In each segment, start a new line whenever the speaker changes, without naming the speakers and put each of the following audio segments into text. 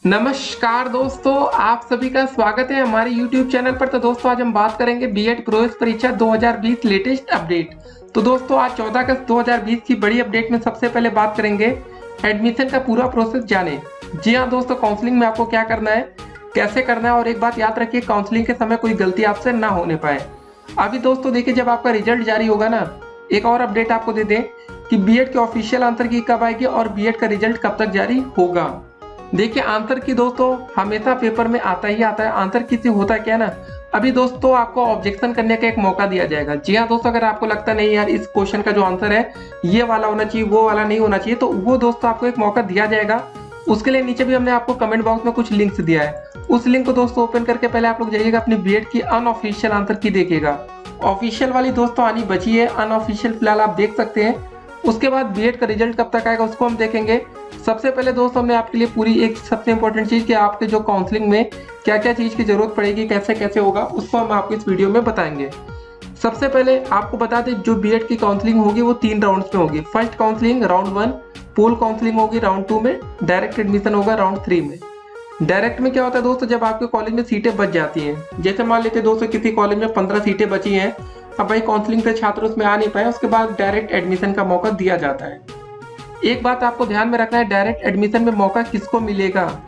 नमस्कार दोस्तों, आप सभी का स्वागत है हमारे YouTube चैनल पर। तो दोस्तों आज हम बात करेंगे बीएड प्रवेश परीक्षा 2020 लेटेस्ट अपडेट। तो दोस्तों आज 14 अगस्त 2020 की बड़ी अपडेट में सबसे पहले बात करेंगे एडमिशन का पूरा प्रोसेस जाने। जी हाँ दोस्तों, काउंसलिंग में आपको क्या करना है, कैसे करना है, और एक बात याद रखिए काउंसलिंग के समय कोई गलती आपसे ना होने पाए। अभी दोस्तों देखिए, जब आपका रिजल्ट जारी होगा ना, एक और अपडेट आपको दे दें कि बीएड के ऑफिशियल आंसर की कब आएगी और बीएड का रिजल्ट कब तक जारी होगा। देखिए आंसर की दोस्तों हमेशा पेपर में आता ही आता है। आंसर की से होता क्या ना, अभी दोस्तों आपको ऑब्जेक्शन करने का एक मौका दिया जाएगा। जी हाँ दोस्तों, अगर आपको लगता नहीं यार इस क्वेश्चन का जो आंसर है ये वाला होना चाहिए, वो वाला नहीं होना चाहिए, तो वो दोस्तों आपको एक मौका दिया जाएगा। उसके लिए नीचे भी हमने आपको कमेंट बॉक्स में कुछ लिंक्स दिया है। उस लिंक को दोस्तों ओपन करके पहले आप लोग जाइएगा अपनी बीएड की अनऑफिशियल आंसर की देखिएगा। ऑफिशियल वाली दोस्तों आनी बची है, अनऑफिशियल फिलहाल आप देख सकते हैं। उसके बाद बीएड का रिजल्ट कब तक आएगा उसको हम देखेंगे। सबसे पहले दोस्तों हमने आपके लिए पूरी एक सबसे इंपॉर्टेंट चीज कि आपके जो काउंसलिंग में क्या क्या चीज की जरूरत पड़ेगी, कैसे कैसे होगा, उसको हम आपको इस वीडियो में बताएंगे। सबसे पहले आपको बता दें जो बीएड की काउंसलिंग होगी वो 3 राउंड्स में होगी। First counselling round 1, pool counselling होगी राउंड 2 में, डायरेक्ट एडमिशन होगा राउंड 3 में। डायरेक्ट में क्या होता है दोस्तों, जब आपके कॉलेज में सीटें बच जाती हैं, जैसे मान लेते दोस्तों किसी कॉलेज में 15 सीटें बची हैं, अब भाई काउंसलिंग से छात्र उसमें आ नहीं पाए, उसके बाद डायरेक्ट एडमिशन का मौका दिया जाता है। एक बात आपको ध्यान में रखना है, डायरेक्ट एडमिशन में मौका किसको मिलेगा।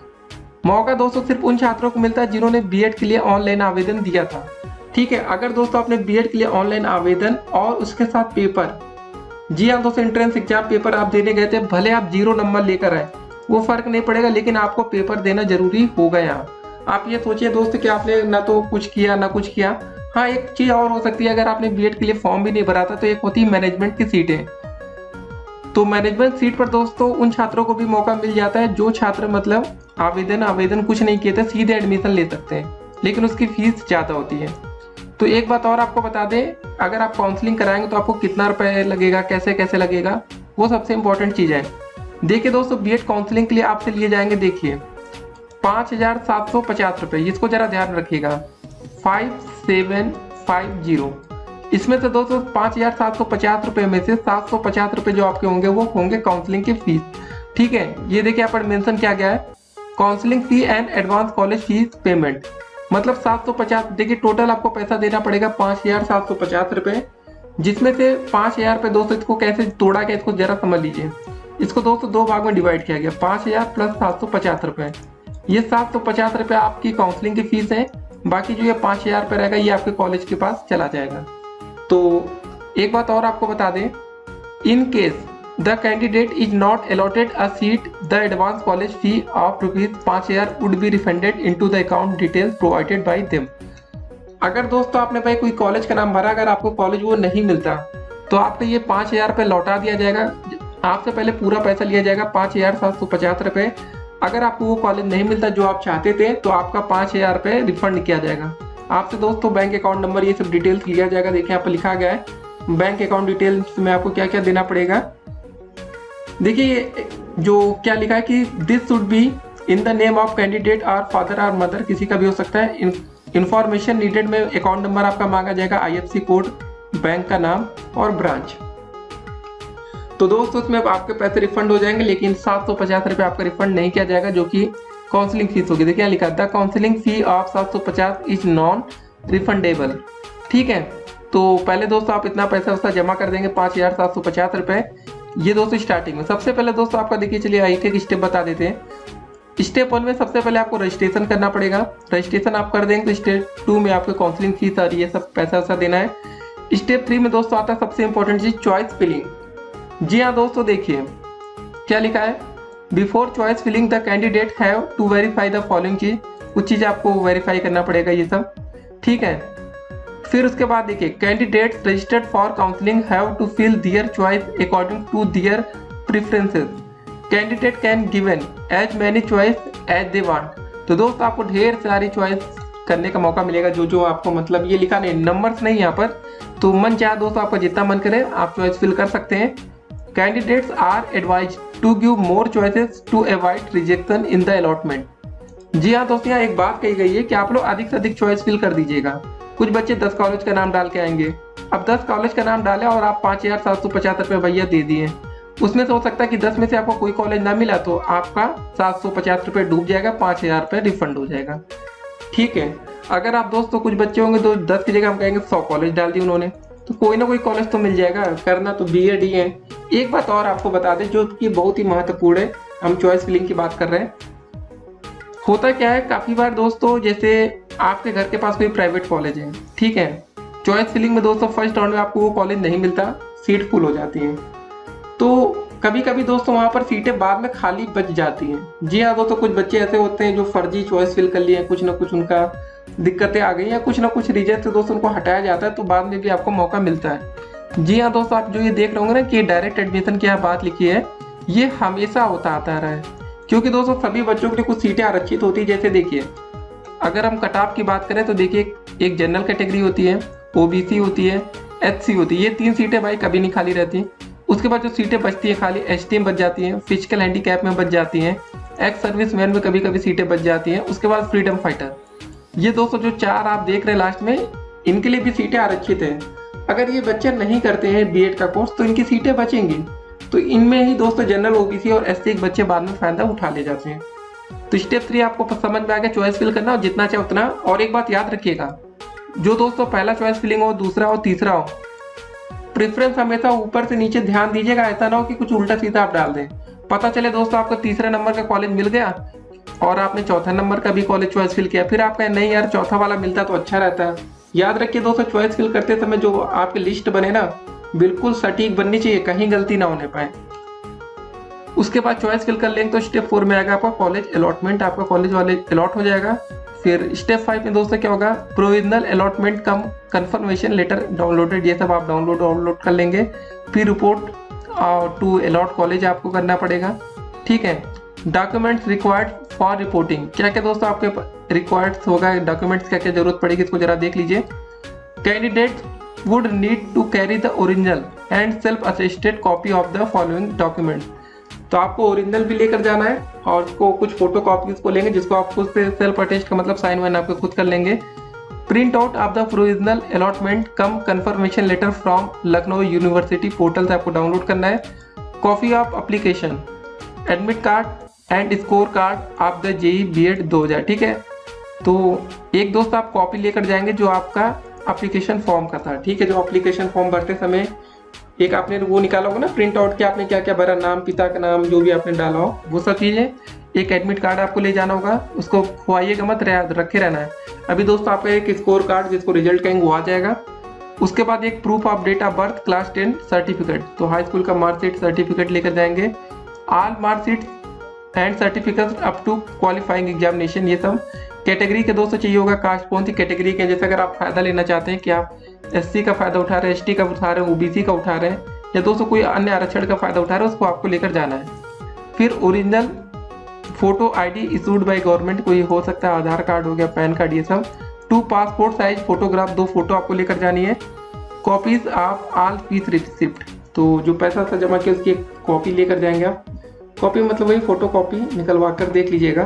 मौका दोस्तों सिर्फ उन छात्रों को मिलता है जिन्होंने बीएड के लिए ऑनलाइन आवेदन दिया था। ठीक है, अगर दोस्तों आपने बीएड के लिए ऑनलाइन आवेदन और उसके साथ पेपर, जी हाँ दोस्तों एंट्रेंस एग्जाम पेपर आप देने गए थे, भले आप 0 नंबर लेकर आए वो फर्क नहीं पड़ेगा, लेकिन आपको पेपर देना जरूरी होगा। यहाँ आप ये सोचिए दोस्त कि आपने ना तो कुछ किया ना कुछ किया। हाँ एक चीज और हो सकती है, अगर आपने बीएड के लिए फॉर्म भी नहीं भरा था तो एक होती है मैनेजमेंट की सीटें। तो मैनेजमेंट सीट पर दोस्तों उन छात्रों को भी मौका मिल जाता है जो छात्र मतलब आवेदन कुछ नहीं किए थे, सीधे एडमिशन ले सकते हैं, लेकिन उसकी फीस ज़्यादा होती है। तो एक बात और आपको बता दें, अगर आप काउंसलिंग कराएंगे तो आपको कितना रुपए लगेगा, कैसे कैसे लगेगा, वो सबसे इंपॉर्टेंट चीज़ है। देखिए दोस्तों बीएड काउंसलिंग के लिए आपसे लिए जाएंगे, देखिए 5,750 रुपये, इसको जरा ध्यान रखिएगा, 5750। इसमें से दोस्तों 5,750 रुपये में से 750 रुपये जो आपके होंगे वो होंगे काउंसलिंग की फीस। ठीक है, ये देखिए यहाँ पर मेंशन किया गया है, counselling fee and advance college fees payment, मतलब 750। देखिए टोटल आपको पैसा देना पड़ेगा 5,750 रुपये, जिसमें से 5,000 रुपये दोस्तों इसको कैसे तोड़ा गया इसको जरा समझ लीजिए। इसको दोस्तों 2 भाग में डिवाइड किया गया, 5,000 प्लस 750 रुपये। ये 750 रुपये आपकी काउंसलिंग की फीस है, बाकी जो ये 5,000 रुपये रहेगा ये आपके कॉलेज के पास चला जाएगा। तो एक बात और आपको बता दें, in case the candidate is not allotted a seat the advance college fee of ₹5,000 would be refunded into the account details provided by them. अगर दोस्तों आपने भाई कोई कॉलेज का नाम भरा, अगर आपको कॉलेज वो नहीं मिलता तो आपको ये 5,000 रुपये लौटा दिया जाएगा। आपसे पहले पूरा पैसा लिया जाएगा 5,750 रुपये। अगर आपको वो कॉलेज नहीं मिलता जो आप चाहते थे तो आपका 5,000 रुपये रिफंड किया जाएगा। आपसे दोस्तों बैंक अकाउंट नंबर ये सब डिटेल्स लिया जाएगा। देखिए यहाँ पर लिखा गया है बैंक अकाउंट डिटेल्स में आपको क्या क्या देना पड़ेगा। देखिए जो क्या लिखा है कि this should be in the name of candidate और फादर और मदर, किसी का भी हो सकता है। इंफॉर्मेशन नीडेड में अकाउंट नंबर आपका मांगा जाएगा, IFSC कोड, बैंक का नाम और ब्रांच। तो दोस्तों उसमें आपके पैसे रिफंड हो जाएंगे, लेकिन 750 रुपये आपका रिफंड नहीं किया जाएगा जो कि काउंसलिंग फीस होगी। देखिए लिखा the counselling fee of 750 is non refundable. ठीक है, तो पहले दोस्तों आप इतना पैसा उसका जमा कर देंगे 5,750 रुपये। ये दोस्तों स्टार्टिंग में सबसे पहले दोस्तों आपका देखिए, चलिए एक एक स्टेप बता देते हैं। स्टेप 1 में सबसे पहले आपको रजिस्ट्रेशन करना पड़ेगा। रजिस्ट्रेशन आप कर देंगे तो स्टेप 2 में आपको काउंसलिंग फीस और ये सब पैसा वैसा देना है। स्टेप 3 में दोस्तों आता है सबसे इंपॉर्टेंट चीज, चॉइस फिलिंग। जी हाँ दोस्तों देखिए क्या लिखा है, before choice filling the candidate have to verify the following चीज, कुछ चीज आपको वेरीफाई करना पड़ेगा ये सब। ठीक है, फिर उसके बाद देखिए candidate registered for counselling have to fill their choice according to their preferences. Candidate can given as many choice as they want. तो दोस्तों आपको ढेर सारी चॉइस करने का मौका मिलेगा, जो जो आपको मतलब ये लिखा नहीं, नंबर्स नहीं यहाँ पर, तो मन चाहे दोस्तों आपका जितना मन करे आप चॉइस फिल कर सकते हैं। Candidates are advised to give more choices to avoid rejection in the allotment. जी हाँ दोस्तों, यहाँ एक बात कही गई है कि आप लोग अधिक से अधिक चॉइस फिल कर दीजिएगा। कुछ बच्चे 10 कॉलेज का नाम डाल के आएंगे, अब 10 कॉलेज का नाम डाले और आप 5,750 रुपये भैया दे दिए, उसमें से हो सकता है कि 10 में से आपको कोई कॉलेज ना मिला तो आपका 750 रुपये डूब जाएगा, 5000 रुपये रिफंड हो जाएगा। ठीक है, अगर आप दोस्तों कुछ बच्चे होंगे तो 10 की जगह हम कहेंगे 100 कॉलेज डाल दी उन्होंने, तो कोई ना कोई कॉलेज तो मिल जाएगा। करना तो बीएड ही है। एक बात और आपको बता दें जो कि बहुत ही महत्वपूर्ण है, हम चॉइस फिलिंग की बात कर रहे हैं। होता क्या है, काफ़ी बार दोस्तों जैसे आपके घर के पास कोई प्राइवेट कॉलेज है, ठीक है, चॉइस फिलिंग में दोस्तों फर्स्ट राउंड में आपको वो कॉलेज नहीं मिलता, सीट फुल हो जाती है। तो कभी कभी दोस्तों वहाँ पर सीटें बाद में खाली बच जाती हैं। जी हाँ दोस्तों, कुछ बच्चे ऐसे होते हैं जो फर्जी चॉइस फिल कर लिए, कुछ ना कुछ उनका दिक्कतें आ गई या कुछ ना कुछ रीजन से दोस्तों उनको हटाया जाता है, तो बाद में भी आपको मौका मिलता है। जी हाँ दोस्तों, आप जो ये देख रहे होंगे ना कि डायरेक्ट एडमिशन की यहाँ बात लिखी है, ये हमेशा होता आता रहा है, क्योंकि दोस्तों सभी बच्चों के लिए कुछ सीटें आरक्षित होती है। जैसे देखिए, अगर हम कट ऑफ की बात करें तो देखिए, एक जनरल कैटेगरी होती है, ओबीसी होती है, एचसी होती है, ये 3 सीटें भाई कभी नहीं खाली रहती। उसके बाद जो सीटें बचती है खाली एसटीएम बच जाती हैं, फिजिकल हैंडीकैप में बच जाती हैं, एक्स सर्विस मैन में कभी कभी सीटें बच जाती हैं। उसके बाद फ्रीडम फाइटर, ये दोस्तों जो 4 आप देख रहे हैं लास्ट में, इनके लिए भी सीटें आरक्षित हैं। अगर ये बच्चे नहीं करते हैं बीएड का कोर्स तो इनकी सीटें बचेंगी, तो इनमें ही दोस्तों जनरल, ओबीसी और एससी के बच्चे बाद में फायदा उठा ले जाते हैं। तो स्टेप 3 आपको समझ में आ गया, चॉइस फिल करना, और जितना चाहे उतना। और एक बात याद रखिएगा, जो दोस्तों पहला चॉइस फिलिंग हो, दूसरा हो, तीसरा हो, प्रेफरेंस हमेशा ऊपर से नीचे ध्यान दीजिएगा। ऐसा ना हो कि कुछ उल्टा सीधा आप डाल दें, पता चले दोस्तों आपको तीसरे नंबर का कॉलेज मिल गया और आपने चौथा नंबर का भी कॉलेज चॉइस फिल किया, फिर आप कहें नहीं यार चौथा वाला मिलता तो अच्छा रहता है। याद रखिए दोस्तों, चॉइस फिल करते समय जो आपकी लिस्ट बने ना, बिल्कुल सटीक बननी चाहिए, कहीं गलती ना होने पाए। उसके बाद चॉइस फिल कर लेंगे तो स्टेप 4 में आएगा आपका कॉलेज अलॉटमेंट, आपका कॉलेज वाले अलॉट हो जाएगा। फिर स्टेप 5 में दोस्तों क्या होगा, provisional allotment cum confirmation letter downloaded, ये सब आप डाउनलोड कर लेंगे। फिर रिपोर्ट टू अलॉट कॉलेज आपको करना पड़ेगा। ठीक है, डॉक्यूमेंट्स रिक्वायर्ड फॉर रिपोर्टिंग, क्या क्या दोस्तों आपके रिक्वायर्ड्स होगा, डॉक्यूमेंट्स क्या क्या जरूरत पड़ेगी, इसको जरा देख लीजिए। Candidate would need to carry the original and self attested copy of the following documents, तो आपको ओरिजिनल भी लेकर जाना है और उसको कुछ फोटो कॉपीज को लेंगे, जिसको आप खुद से सेल्फ अटेस्ट का मतलब साइन वाइन आपको खुद कर लेंगे। Print out of the provisional allotment cum confirmation letter from Lucknow university portal से आपको डाउनलोड करना है। Copy of application, admit card and score card of the JE BEd 2000। ठीक है, तो एक दोस्त आप कॉपी लेकर जाएंगे जो आपका एप्लीकेशन फॉर्म का था। ठीक है, जो एप्लीकेशन फॉर्म भरते समय एक आपने वो निकाला होगा ना प्रिंट आउट, के आपने क्या क्या भरा, नाम, पिता का नाम, जो भी आपने डाला हो वो सब चीज़ें। एक एडमिट कार्ड आपको ले जाना होगा, उसको खुआइएगा मत, रखे रहना है। अभी दोस्तों आपका एक स्कोर कार्ड जिसको रिजल्ट कहेंगे वो आ जाएगा। उसके बाद एक proof of date of birth, class 10 certificate, तो हाई स्कूल का मार्कशीट सर्टिफिकेट लेकर जाएंगे। All marksheet and certificate up to qualifying examination, ये सब कैटेगरी के दोस्तों चाहिए होगा। कास्ट कौन सी कैटेगरी के, जैसे अगर आप फायदा लेना चाहते हैं कि आप एससी का फायदा उठा रहे हैं, एसटी का उठा रहे हैं, ओबीसी का उठा रहे हैं, या दोस्तों कोई अन्य आरक्षण का फायदा उठा रहे हैं, उसको आपको लेकर जाना है। फिर original photo ID issued by government, कोई हो सकता है आधार कार्ड हो गया, पैन कार्ड, ये सब। 2 पासपोर्ट साइज फोटोग्राफ, 2 फोटो आपको लेकर जानी है। Copies of all fees receipt, तो जो पैसा था जमा किया उसकी एक कॉपी लेकर जाएंगे आप। कॉपी मतलब वही फोटो कॉपी निकलवा कर देख लीजिएगा।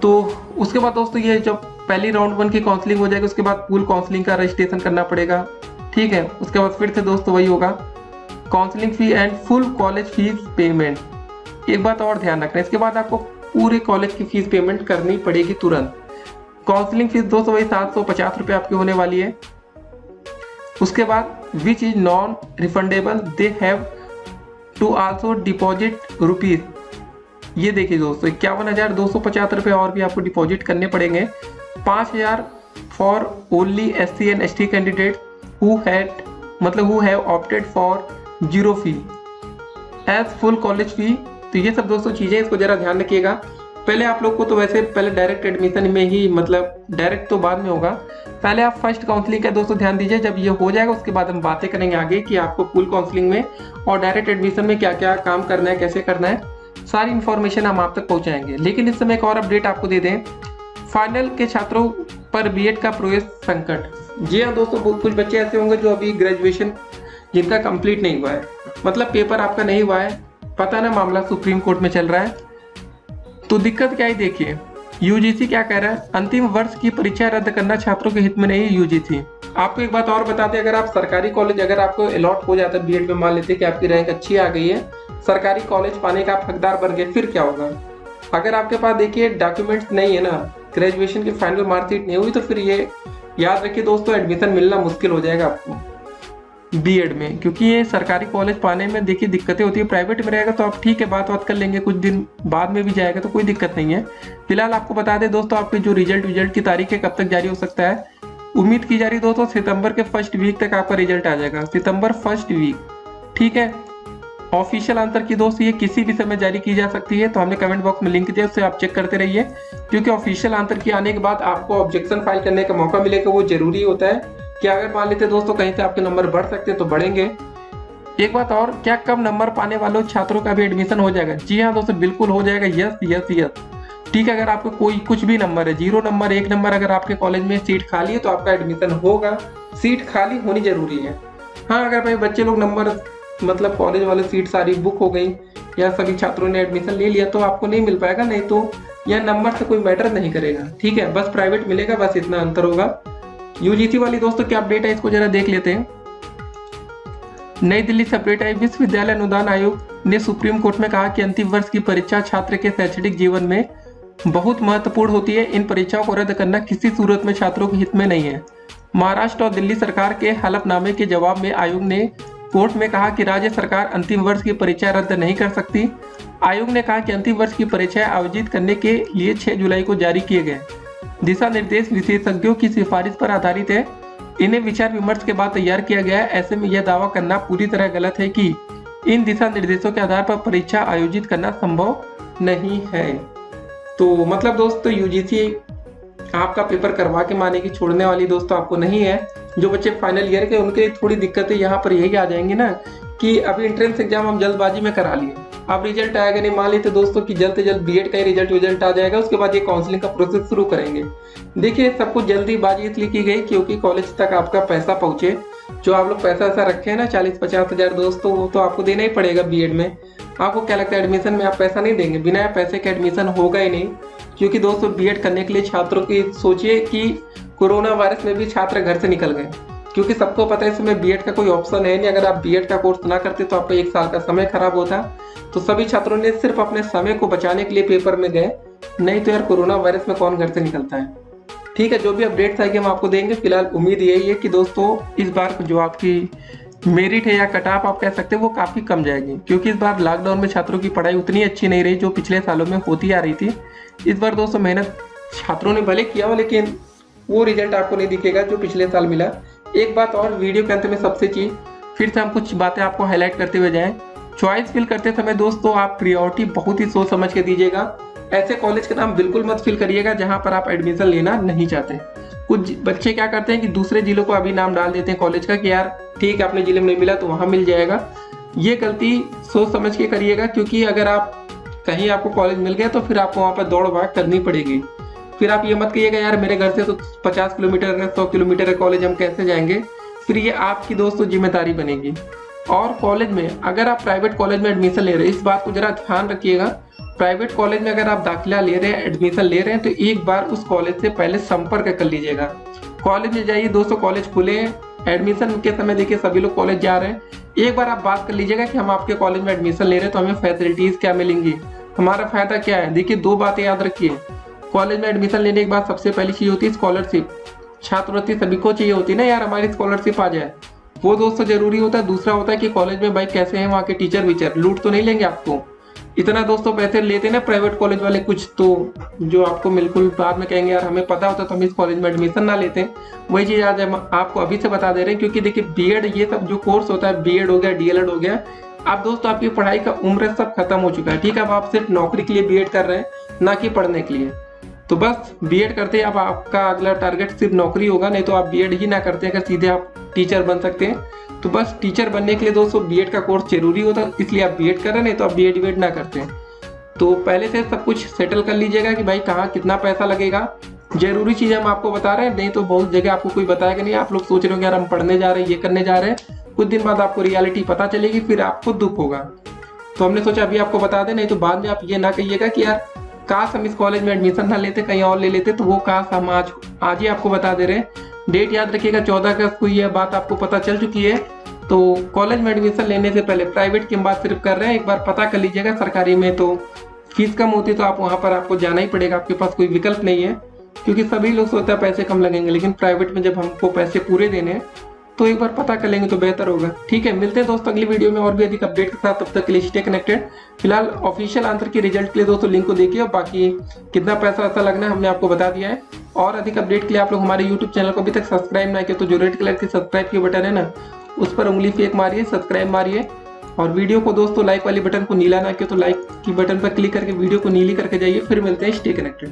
तो उसके बाद दोस्तों ये जब पहली राउंड 1 की काउंसलिंग हो जाएगी, उसके बाद पूल काउंसलिंग का रजिस्ट्रेशन करना पड़ेगा। ठीक है, उसके बाद फिर से दोस्तों वही होगा, counselling fee and full college fees payment. एक बात और ध्यान रखना, इसके बाद आपको पूरे कॉलेज की फीस पेमेंट करनी पड़ेगी तुरंत। काउंसलिंग फीस दोस्तों वही 750 रुपये आपकी होने वाली है। उसके बाद which is non refundable, they have to also deposit rupees, ये देखिए दोस्तों 51,250 रुपये और भी आपको डिपॉजिट करने पड़ेंगे। 5,000 for only SC and ST candidate who have opted for 0 fee as full college fee. तो ये सब दोस्तों चीज़ें, इसको जरा ध्यान रखिएगा। पहले आप लोग को तो वैसे पहले डायरेक्ट एडमिशन में ही, मतलब डायरेक्ट तो बाद में होगा, पहले आप फर्स्ट काउंसलिंग का दोस्तों ध्यान दीजिए। जब ये हो जाएगा उसके बाद हम बातें करेंगे आगे कि आपको फुल काउंसलिंग में और डायरेक्ट एडमिशन में क्या क्या काम करना है, कैसे करना है, सारी इन्फॉर्मेशन हम आप तक पहुंचाएंगे। लेकिन इस समय एक और अपडेट आपको दे दें, फाइनल के छात्रों पर बीएड का प्रवेश संकट। जी हाँ दोस्तों, कुछ बच्चे ऐसे होंगे जो अभी ग्रेजुएशन जिनका कंप्लीट नहीं हुआ है, मतलब पेपर आपका नहीं हुआ है, पता ना मामला सुप्रीम कोर्ट में चल रहा है, तो दिक्कत क्या है देखिए। यूजीसी क्या कह रहा है, अंतिम वर्ष की परीक्षा रद्द करना छात्रों के हित में नहीं है। यूजीसी आपको एक बात और बता दें, अगर आप सरकारी कॉलेज अगर आपको अलॉट हो जाता है बीएड में, मान लेते कि आपकी रैंक अच्छी आ गई है, सरकारी कॉलेज पाने का आप हकदार बन गए, फिर क्या होगा? अगर आपके पास देखिए डॉक्यूमेंट्स नहीं है ना, ग्रेजुएशन की फाइनल मार्कशीट नहीं हुई, तो फिर ये याद रखिए दोस्तों, एडमिशन मिलना मुश्किल हो जाएगा आपको बीएड में, क्योंकि ये सरकारी कॉलेज पाने में देखिए दिक्कतें होती है। प्राइवेट में रहेगा तो आप ठीक है बात कर लेंगे, कुछ दिन बाद में भी जाएगा तो कोई दिक्कत नहीं है। फिलहाल आपको बता दें दोस्तों, आपके जो रिजल्ट की तारीख है कब तक जारी हो सकता है, उम्मीद की जा रही है दोस्तों सितंबर के फर्स्ट वीक तक आपका रिजल्ट आ जाएगा, सितंबर फर्स्ट वीक, ठीक है। ऑफिशियल आंसर की दोस्त ये किसी भी समय जारी की जा सकती है, तो हमने कमेंट बॉक्स में लिंक दिया, उससे आप चेक करते रहिए, क्योंकि ऑफिशियल आंसर की आने के बाद आपको ऑब्जेक्शन फाइल करने का मौका मिलेगा। वो जरूरी होता है कि अगर मान लेते दोस्तों कहीं से आपके नंबर बढ़ सकते हैं तो बढ़ेंगे। एक बात और, क्या कम नंबर पाने वालों छात्रों का भी एडमिशन हो जाएगा? जी हाँ दोस्तों, बिल्कुल हो जाएगा, यस यस यस, ठीक है। अगर आपको कोई कुछ भी नंबर है, 0 नंबर 1 नंबर, अगर आपके कॉलेज में सीट खाली है तो आपका एडमिशन होगा। सीट खाली होनी जरूरी है। हाँ, अगर भाई बच्चे लोग नंबर मतलब कॉलेज वाले सीट सारी बुक हो गई या सभी छात्रों ने एडमिशन ले लिया तो आपको नहीं मिल पाएगा, नहीं तो यह नंबर से कोई मैटर नहीं करेगा, ठीक है। बस प्राइवेट मिलेगा, बस इतना अंतर होगा। यूजीसी वाली दोस्तों क्या अपडेट है, इसको जरा देख लेते हैं। नई दिल्ली से अपडेट आई, विश्वविद्यालय अनुदान आयोग ने सुप्रीम कोर्ट में कहा कि अंतिम वर्ष की परीक्षा छात्र के शैक्षणिक जीवन में बहुत महत्वपूर्ण होती है। इन परीक्षाओं को रद्द करना किसी सूरत में छात्रों के हित में नहीं है। महाराष्ट्र और दिल्ली सरकार के हलफनामे के जवाब में आयोग ने कोर्ट में कहा कि राज्य सरकार अंतिम वर्ष की परीक्षा रद्द नहीं कर सकती। आयोग ने कहा कि अंतिम वर्ष की परीक्षाएं आयोजित करने के लिए 6 जुलाई को जारी किए गए दिशा निर्देश विशेषज्ञों की सिफारिश पर आधारित है। इन्हें विचार विमर्श के बाद तैयार किया गया है। ऐसे में यह दावा करना पूरी तरह गलत है कि इन दिशा निर्देशों के आधार पर परीक्षा आयोजित करना संभव नहीं है। तो मतलब दोस्तों यूजीसी आपका पेपर करवा के माने की छोड़ने वाली दोस्तों आपको नहीं है। जो बच्चे फाइनल ईयर के उनके लिए थोड़ी दिक्कतें यहाँ पर यही आ जाएंगी ना कि अभी एंट्रेंस एग्जाम हम जल्दबाजी में करा लिए, अब रिजल्ट आएगा नहीं, मान लेते दोस्तों कि जल्द से जल्द बीएड का ही रिजल्ट आ जाएगा, उसके बाद ये काउंसलिंग का प्रोसेस शुरू करेंगे। देखिए सब कुछ जल्दीबाजी इसलिए की गई क्योंकि कॉलेज तक आपका पैसा पहुंचे। जो आप लोग पैसा ऐसा रखे हैं ना 40-50 हज़ार दोस्तों, वो तो आपको देना ही पड़ेगा बीएड में। आपको क्या लगता है एडमिशन में आप पैसा नहीं देंगे? बिना पैसे के एडमिशन होगा ही नहीं, क्योंकि दोस्तों बीएड करने के लिए छात्रों की सोचिए कि कोरोना वायरस में भी छात्र घर से निकल गए, क्योंकि सबको पता है इसमें बीएड का कोई ऑप्शन है नहीं। अगर आप बीएड का कोर्स ना करते तो आपका 1 साल का समय खराब होता। तो सभी छात्रों ने सिर्फ अपने समय को बचाने के लिए पेपर में गए, नहीं तो यार कोरोना वायरस में कौन घर से निकलता है। ठीक है, जो भी अपडेट्स आएगी हम आपको देंगे। फिलहाल उम्मीद यही है कि दोस्तों इस बार जो आपकी मेरिट है या कट ऑफ आप कह सकते हैं वो काफ़ी कम जाएगी, क्योंकि इस बार लॉकडाउन में छात्रों की पढ़ाई उतनी अच्छी नहीं रही जो पिछले सालों में होती आ रही थी। इस बार दोस्तों मेहनत छात्रों ने भले किया हो, लेकिन वो रिजल्ट आपको नहीं दिखेगा जो पिछले साल मिला। एक बात और, वीडियो के अंत में सबसे चीज फिर से हम कुछ बातें आपको हाईलाइट करते हुए जाएं। चॉइस फिल करते समय दोस्तों आप प्रियोरिटी बहुत ही सोच समझ के दीजिएगा। ऐसे कॉलेज का नाम बिल्कुल मत फिल करिएगा जहां पर आप एडमिशन लेना नहीं चाहते। कुछ बच्चे क्या करते हैं कि दूसरे जिलों को अभी नाम डाल देते हैं कॉलेज का कि यार ठीक है अपने जिले में नहीं मिला तो वहां मिल जाएगा। ये गलती सोच समझ के करिएगा, क्योंकि अगर आप कहीं आपको कॉलेज मिल गया तो फिर आपको वहाँ पर दौड़ भाग करनी पड़ेगी। फिर आप ये मत कहिएगा यार मेरे घर से तो 50 किलोमीटर है, 100 किलोमीटर है कॉलेज, हम कैसे जाएंगे। फिर ये आपकी दोस्तों जिम्मेदारी बनेगी। और कॉलेज में अगर आप प्राइवेट कॉलेज में एडमिशन ले रहे हैं, इस बात को जरा ध्यान रखिएगा, प्राइवेट कॉलेज में अगर आप दाखिला ले रहे हैं, एडमिशन ले रहे हैं, तो एक बार उस कॉलेज से पहले संपर्क कर लीजिएगा। कॉलेज में जाइए दोस्तों, कॉलेज खुले एडमिशन के समय देखिए सभी लोग कॉलेज जा रहे हैं, एक बार आप बात कर लीजिएगा कि हम आपके कॉलेज में एडमिशन ले रहे हैं तो हमें फैसिलिटीज क्या मिलेंगी, हमारा फायदा क्या है। देखिए 2 बातें याद रखिए, कॉलेज में एडमिशन लेने के बाद सबसे पहली चीज होती है स्कॉलरशिप। छात्रवृत्ति सभी को चाहिए होती है ना यार, हमारी स्कॉलरशिप आ जाए, वो दोस्तों जरूरी होता है। दूसरा होता है कि कॉलेज में भाई कैसे हैं वहाँ के टीचर वीचर, लूट तो नहीं लेंगे आपको। इतना दोस्तों पैसे लेते ना प्राइवेट कॉलेज वाले कुछ, तो जो आपको बिल्कुल बाद में कहेंगे यार हमें पता होता तो हम इस कॉलेज में एडमिशन ना लेते। वही चीज़ आज हम आपको अभी से बता दे रहे हैं, क्योंकि देखिए बीएड ये सब जो कोर्स होता है, बीएड हो गया, डीएलएड हो गया, अब दोस्तों आपकी पढ़ाई का उम्र सब खत्म हो चुका है। ठीक है, अब आप सिर्फ नौकरी के लिए बीएड कर रहे हैं, ना कि पढ़ने के लिए। तो बस बीएड करते अब आपका अगला टारगेट सिर्फ नौकरी होगा, नहीं तो आप बीएड ही ना करते अगर सीधे आप टीचर बन सकते हैं। तो बस टीचर बनने के लिए दोस्तों बीएड का कोर्स जरूरी होता है, इसलिए आप बीएड कर रहे हैं, नहीं तो आप बीएड ना करते हैं। तो पहले से सब कुछ सेटल कर लीजिएगा कि भाई कहाँ कितना पैसा लगेगा। जरूरी चीज़ हम आपको बता रहे हैं, नहीं तो बहुत जगह आपको कोई बताएगा नहीं। आप लोग सोच रहे हो यार हम पढ़ने जा रहे हैं, ये करने जा रहे हैं, कुछ दिन बाद आपको रियलिटी पता चलेगी, फिर आपको दुख होगा। तो हमने सोचा अभी आपको बता दें, नहीं तो बाद में आप ये ना कहिएगा कि यार काश हम इस कॉलेज में एडमिशन ना लेते, कहीं और ले लेते। तो वो काश हम आज ही आपको बता दे रहे हैं। डेट याद रखिएगा 14 अगस्त को, यह बात आपको पता चल चुकी है। तो कॉलेज में एडमिशन लेने से पहले प्राइवेट की हम बात सिर्फ कर रहे हैं, एक बार पता कर लीजिएगा। सरकारी में तो फीस कम होती है, तो आप वहाँ पर आपको जाना ही पड़ेगा, आपके पास कोई विकल्प नहीं है, क्योंकि सभी लोग सोचते हैं पैसे कम लगेंगे, लेकिन प्राइवेट में जब हमको पैसे पूरे देने हैं तो एक बार पता कर लेंगे तो बेहतर होगा। ठीक है, मिलते हैं दोस्तों अगली वीडियो में और भी अधिक अपडेट के साथ। तब तक के लिए स्टे कनेक्टेड। फिलहाल ऑफिशियल आंसर के रिजल्ट के लिए दोस्तों लिंक को देखिए, और बाकी कितना पैसा ऐसा लगना है हमने आपको बता दिया है। और अधिक अपडेट के लिए आप लोग हमारे यूट्यूब चैनल को अभी तक सब्सक्राइब ना किया तो जो रेड कलर की सब्सक्राइब की बटन है ना, उस पर उंगली फेंक मारिए, सब्सक्राइब मारिए। और वीडियो को दोस्तों लाइक वाली बटन को नीला ना किया तो लाइक की बटन पर क्लिक करके वीडियो को नीली करके जाइए। फिर मिलते हैं, स्टे कनेक्टेड।